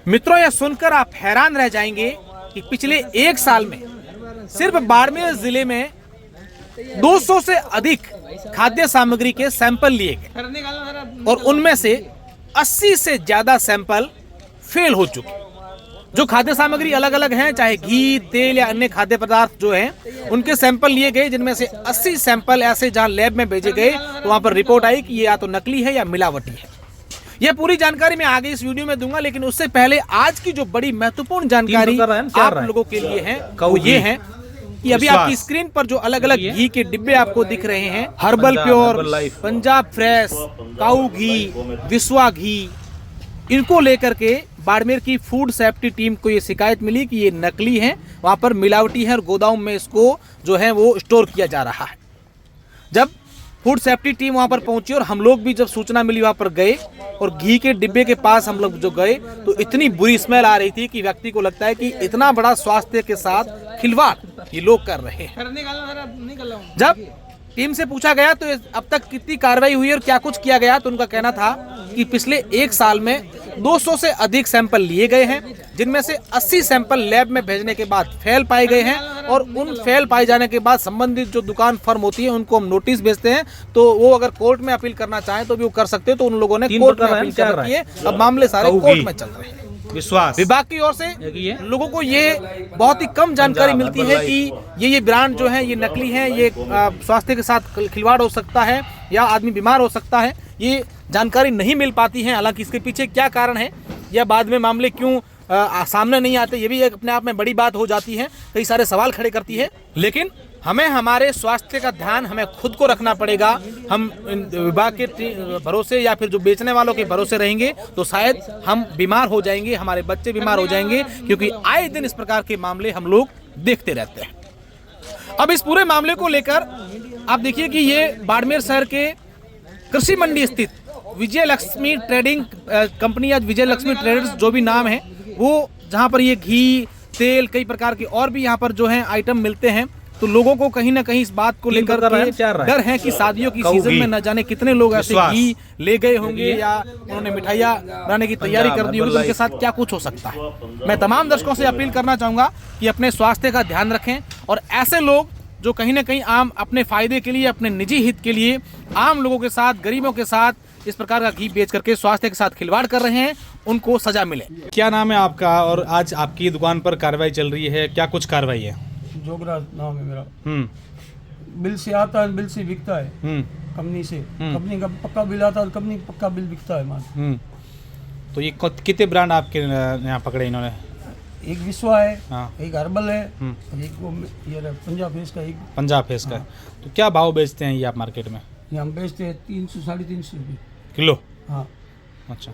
मित्रों, यह सुनकर आप हैरान रह जाएंगे कि पिछले एक साल में सिर्फ बाड़मेर जिले में 200 से अधिक खाद्य सामग्री के सैंपल लिए गए और उनमें से 80 से ज्यादा सैंपल फेल हो चुके। जो खाद्य सामग्री अलग अलग हैं, चाहे घी, तेल या अन्य खाद्य पदार्थ जो हैं, उनके सैंपल लिए गए, जिनमें से 80 सैंपल ऐसे जहां लैब में भेजे गए तो वहां पर रिपोर्ट आई कि ये या तो नकली है या मिलावटी है। यह पूरी जानकारी मैं आगे इस वीडियो में दूंगा, लेकिन उससे पहले आज की जो बड़ी महत्वपूर्ण जानकारी आप लोगों के लिए है वो ये है कि अभी आपकी स्क्रीन पर जो अलग अलग घी के डिब्बे आपको दिख रहे हैं, हर्बल प्योर, पंजाब फ्रेश, काऊ घी, विश्वा घी, इनको लेकर के बाड़मेर की फूड सेफ्टी टीम को ये शिकायत मिली कि ये नकली हैं, वहां पर मिलावटी है और गोदाम में इसको जो है वो स्टोर किया जा रहा है। जब फूड सेफ्टी टीम वहां पर पहुंची और हम लोग भी जब सूचना मिली वहां पर गए और घी के डिब्बे के पास हम लोग जो गए तो इतनी बुरी स्मेल आ रही थी कि व्यक्ति को लगता है कि इतना बड़ा स्वास्थ्य के साथ खिलवाड़ ये लोग कर रहे हैं। जब टीम से पूछा गया तो अब तक कितनी कार्रवाई हुई और क्या कुछ किया गया, तो उनका कहना था कि पिछले एक साल में 200 से अधिक सैंपल लिए गए हैं, जिनमें से 80 सैंपल लैब में भेजने के बाद फेल पाए गए हैं और उन फेल पाए जाने के बाद संबंधित जो दुकान फर्म होती है उनको हम नोटिस भेजते हैं, तो वो अगर कोर्ट में अपील करना चाहें तो भी वो कर सकते हैं। तो उन लोगों ने कोर्ट में अपील कर रखी है, अब मामले सारे कोर्ट में चल रहे हैं। विश्वास विभाग की ओर से लोगों को ये बहुत ही कम जानकारी मिलती है कि ये ब्रांड जो है ये नकली है, ये स्वास्थ्य के साथ खिलवाड़ हो सकता है या आदमी बीमार हो सकता है, ये जानकारी नहीं मिल पाती है। हालांकि इसके पीछे क्या कारण है या बाद में मामले क्यों सामने नहीं आते, ये भी एक अपने आप में बड़ी बात हो जाती है, कई सारे सवाल खड़े करती है। लेकिन हमें हमारे स्वास्थ्य का ध्यान हमें खुद को रखना पड़ेगा। हम विभाग के भरोसे या फिर जो बेचने वालों के भरोसे रहेंगे तो शायद हम बीमार हो जाएंगे, हमारे बच्चे बीमार हो जाएंगे, क्योंकि आए दिन इस प्रकार के मामले हम लोग देखते रहते हैं। अब इस पूरे मामले को लेकर आप देखिए कि ये बाड़मेर शहर के कृषि मंडी स्थित विजय लक्ष्मी ट्रेडिंग कंपनी या विजय लक्ष्मी ट्रेडर्स जो भी नाम है, वो जहाँ पर ये घी, तेल, कई प्रकार के और भी यहाँ पर जो है आइटम मिलते हैं, तो लोगों को कहीं ना कहीं इस बात को लेकर डर है कि शादियों की सीजन में न जाने कितने लोग ऐसे घी ले गए होंगे या उन्होंने मिठाइयाँ बनाने की तैयारी कर दी होगी, तो उनके साथ क्या कुछ हो सकता है। मैं तमाम दर्शकों से अपील करना चाहूंगा कि अपने स्वास्थ्य का ध्यान रखें और ऐसे लोग जो कहीं ना कहीं आम अपने फायदे के लिए, अपने निजी हित के लिए आम लोगों के साथ, गरीबों के साथ इस प्रकार का घी बेच करके स्वास्थ्य के साथ खिलवाड़ कर रहे हैं, उनको सजा मिले। क्या नाम है आपका और आज आपकी दुकान पर कार्रवाई चल रही है, क्या कुछ कार्रवाई है? जोगराज नाम है मेरा। बिल से आता है, बिल से बिकता है कंपनी से। कंपनी का पक्का बिल आता है, कंपनी पक्का बिल बिकता है माल। तो ये कितने ब्रांड आपके यहाँ पकड़े इन्होंने? एक विश्वा है, हाँ। एक हर्बल है, और एक वो ये पंजाब फेस का। एक पंजाब फेस का। तो क्या भाव बेचते हैं ये आप मार्केट में? ये हम बेचते हैं 300 350 रुपये किलो। हाँ। अच्छा,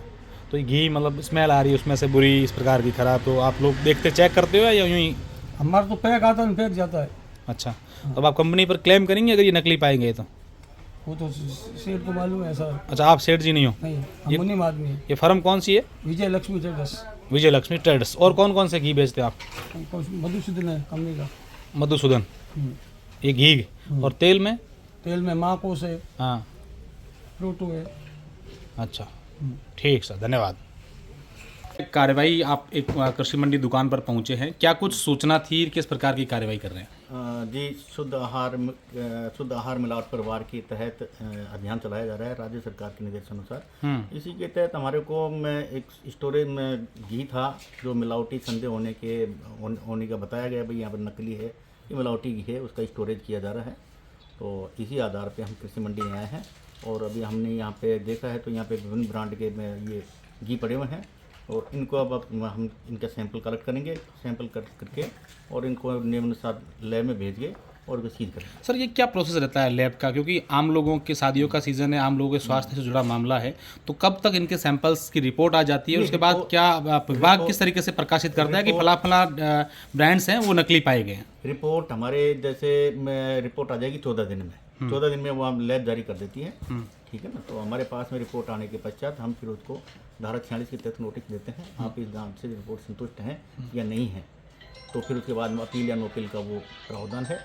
तो ये घी मतलब स्मेल आ रही है उसमें से बुरी इस प्रकार की खराब, तो आप लोग देखते चेक करते हो या यूं ही? हमारा तो पैक आता है, फेंक जाता है। अच्छा, तो अब आप कंपनी पर क्लेम करेंगे अगर ये नकली पाए गए तो? वो तो सेठ को मालूम है ऐसा। अच्छा, आप सेठ जी नहीं हो? नहीं, हम मुनीम आदमी है। ये फर्म कौन सी है? विजय लक्ष्मी ट्रेडर्स। विजय लक्ष्मी ट्रेडर्स। और कौन कौन से घी बेचते हैं आप? मधुसूदन है कंपनी का। मधुसूदन, ये घी। और तेल में? तेल में माकोस है, हाँ, फ्रूटो है। अच्छा, ठीक सर, धन्यवाद। कार्रवाई, आप एक कृषि मंडी दुकान पर पहुंचे हैं, क्या कुछ सूचना थी, किस प्रकार की कार्रवाई कर रहे हैं? जी, शुद्ध आहार मिलावट परिवार के तहत अभियान चलाया जा रहा है राज्य सरकार के निर्देशानुसार। इसी के तहत हमारे को में एक स्टोरेज में घी था जो मिलावटी संदेह होने का बताया गया, भाई यहाँ पर नकली है, ये मिलावटी घी है, उसका स्टोरेज किया जा रहा है। तो इसी आधार पे हम कृषि मंडी में आए हैं और अभी हमने यहाँ पे देखा है तो यहाँ पे विभिन्न ब्रांड के में ये घी पड़े हुए हैं और इनको अब हम इनका सैंपल कलेक्ट करेंगे, सैंपल करके और इनको नियमानुसार लैब में भेज के और उसको सीज करेंगे। सर, ये क्या प्रोसेस रहता है लैब का, क्योंकि आम लोगों के शादियों का सीज़न है, आम लोगों के स्वास्थ्य से जुड़ा मामला है, तो कब तक इनके सैंपल्स की रिपोर्ट आ जाती है? उसके बाद क्या विभाग किस तरीके से प्रकाशित करता है कि फला ब्रांड्स हैं वो नकली पाए गए हैं? रिपोर्ट हमारे जैसे रिपोर्ट आ जाएगी 14 दिन में। 14 दिन में वो हम लैब जारी कर देती है, ठीक है ना। तो हमारे पास में रिपोर्ट आने के पश्चात हम फिर उसको धारा 46 के तहत नोटिस देते हैं, आप इस गांव से रिपोर्ट संतुष्ट हैं या नहीं है, तो फिर उसके बाद में अपील या नो अपील का वो प्रावधान है।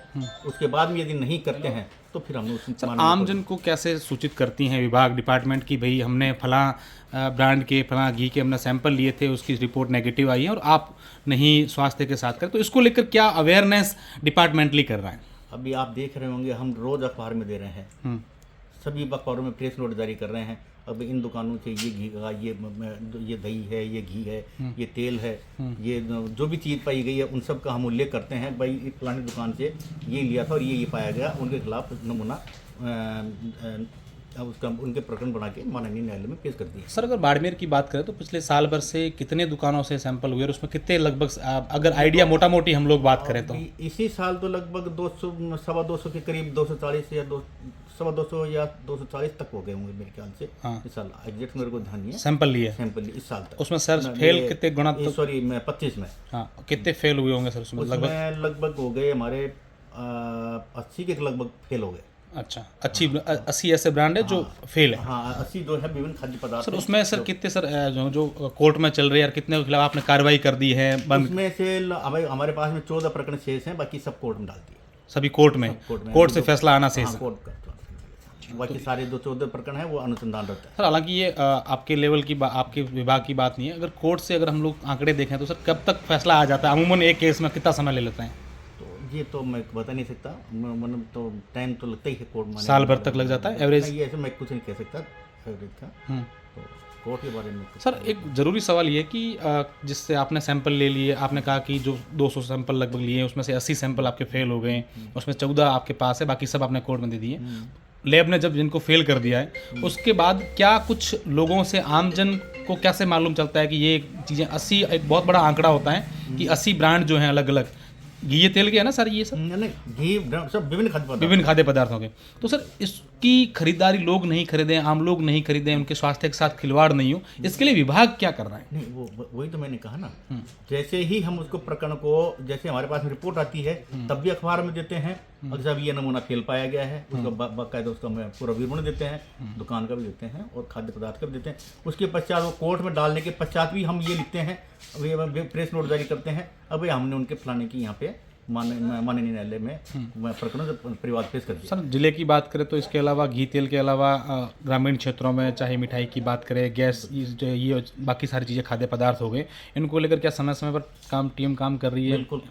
उसके बाद में यदि नहीं करते हैं तो फिर हमने उस आम जन को कैसे सूचित करती हैं विभाग डिपार्टमेंट की भाई हमने फलां ब्रांड के फलां घी के हमने सैंपल लिए थे, उसकी रिपोर्ट नेगेटिव आई है और आप नहीं स्वास्थ्य के साथ करें, तो इसको लेकर क्या अवेयरनेस डिपार्टमेंटली कर रहा है? अभी आप देख रहे होंगे हम रोज अखबार में दे रहे हैं, सभी अखबारों में प्रेस नोट जारी कर रहे हैं। अब इन दुकानों से ये घी का ये दही है, ये घी है, ये तेल है, ये जो भी चीज़ पाई गई है उन सब का हम उल्लेख करते हैं, भाई फलानी दुकान से ये लिया था और ये पाया गया, उनके खिलाफ नमूना उसका उनके प्रकरण बना के माननीय न्यायालय में पेश कर दिए। सर अगर बाड़मेर की बात करें तो पिछले साल भर से कितने दुकानों से सैंपल हुए और उसमें कितने लगभग, अगर आइडिया मोटा मोटी हम लोग बात करें तो? इसी साल तो लगभग 200 सवा 200 के करीब 240 या 200 या 240 तक हो गए होंगे मेरे ख्याल से। हाँ। इस साल एग्जैक्ट मेरे को ध्यान नहीं है। सैंपल लिए इस साल तक उसमें सर फेल कितने गुना? सॉरी मैं 25 में। हाँ, कितने फेल हुए होंगे सर उसमें? लगभग हो गए हमारे 80 के लगभग फेल हो गए। अच्छा, 80 ऐसे ब्रांड है जो फेल है? हाँ, 80 जो है विभिन्न खाद्य पदार्थ। सर उसमें सर कितने सर जो कोर्ट में चल रहे हैं, कितने के खिलाफ आपने कार्रवाई कर दी है? बंद उसमें से हमारे पास में 14 प्रकरण शेष हैं, बाकी सब कोर्ट में डाल दिए। सभी कोर्ट में कोर्ट से फैसला आना शेष है? कोर्ट का बाकी सारे जो 14 प्रकरण है वो अनुसंधान रहता है। सर हालांकि ये आपके लेवल की आपके विभाग की बात नहीं है, अगर कोर्ट से अगर हम लोग आंकड़े देखें तो सर कब तक फैसला आ जाता है? अमूमन एक केस में कितना समय ले लेते हैं? तो ये तो मैं बता नहीं सकता, मतलब तो टाइम तो लगता ही है कोर्ट में। साल भर तक लग जाता है एवरेज? ये ऐसे मैं कुछ नहीं कह सकता एवरेज का, तो कोर्ट के बारे में। सर एक ज़रूरी सवाल ये कि जिससे आपने सैंपल ले लिए, आपने कहा कि जो 200 सैंपल लगभग लिए उसमें से 80 सैंपल आपके फेल हो गए, उसमें 14 आपके पास है, बाकी सब आपने कोर्ट में दे दिए। लैब ने जब जिनको फेल कर दिया है उसके बाद क्या कुछ लोगों से आमजन को कैसे मालूम चलता है कि ये चीज़ें 80 एक बहुत बड़ा आंकड़ा होता है कि 80 ब्रांड जो हैं अलग अलग घी ये तेल के है ना सर, ये सब घी सब विभिन्न खाद्य पदार्थों के, तो सर इसकी खरीदारी लोग नहीं खरीदें, आम लोग नहीं खरीदें, उनके स्वास्थ्य के साथ खिलवाड़ नहीं हो, इसके लिए विभाग क्या कर रहा है? नहीं वही तो मैंने कहा ना, जैसे ही हम उसको प्रकरण को जैसे हमारे पास रिपोर्ट आती है तब भी अखबार में देते हैं, अगर साहब ये नमूना फेल पाया गया है उसका बाकायदा उसका पूरा विवरण देते हैं, दुकान का भी देते हैं और खाद्य पदार्थ का भी देते हैं। उसके पश्चात वो कोर्ट में डालने के पश्चात भी हम ये लिखते हैं, प्रेस नोट जारी करते हैं, अब हमने उनके फलाने की यहाँ पे माननीय न्यायालय में प्रकरण परिवाद पेश कर दिया। सर जिले की बात करें तो इसके अलावा घी तेल के अलावा ग्रामीण क्षेत्रों में चाहे मिठाई की बात करें, गैस, ये बाकी सारी चीज़ें खाद्य पदार्थ हो गए, इनको लेकर क्या समय समय पर टीम काम कर रही है? बिल्कुल,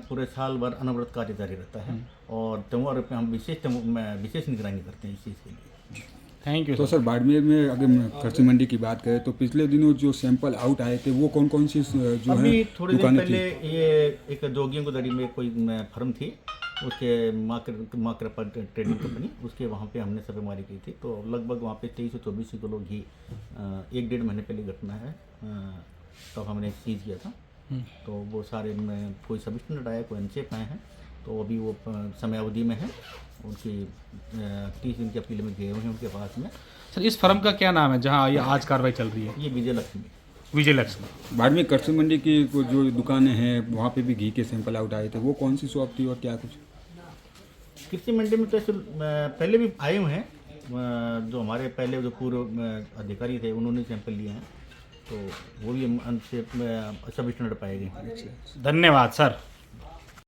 पूरे साल भर अनवरत कार्य जारी रहता है और त्योहार पे हम विशेष निगरानी करते हैं इस चीज़ के लिए। Thank you. तो सर बाड़मेर में अगर कृषि मंडी की बात करें तो पिछले दिनों जो सैंपल आउट आए थे वो कौन कौन सी जो अभी है थोड़ी देर पहले ये एक जोगियों को दरी में कोई फर्म थी, उसके माकर ट्रेडिंग कंपनी, उसके वहाँ पे हमने छापेमारी की थी, तो लगभग वहाँ पे 2324 किलो घी 1-1.5 महीने पहले घटना है, तब हमने सीज किया था। तो वो सारे में कोई सबस्टेंट आया, कोई अनसेफ आए हैं, तो अभी वो समय अवधि में है, उनकी 30 दिन की अपील में गए हुए हैं उनके पास में। सर इस फर्म का क्या नाम है जहाँ ये आज कार्रवाई चल रही है? ये विजय लक्ष्मी। बाड़मेर कृषि मंडी की जो दुकानें हैं वहाँ पे भी घी के सैंपल आउट आए थे, वो कौन सी शॉप थी और क्या कुछ? कृषि मंडी में तो ऐसे पहले भी आए हुए हैं, जो हमारे पहले जो पूर्व अधिकारी थे उन्होंने सैंपल लिए हैं, तो वो भी सबस्टेंट पाए गए। धन्यवाद सर।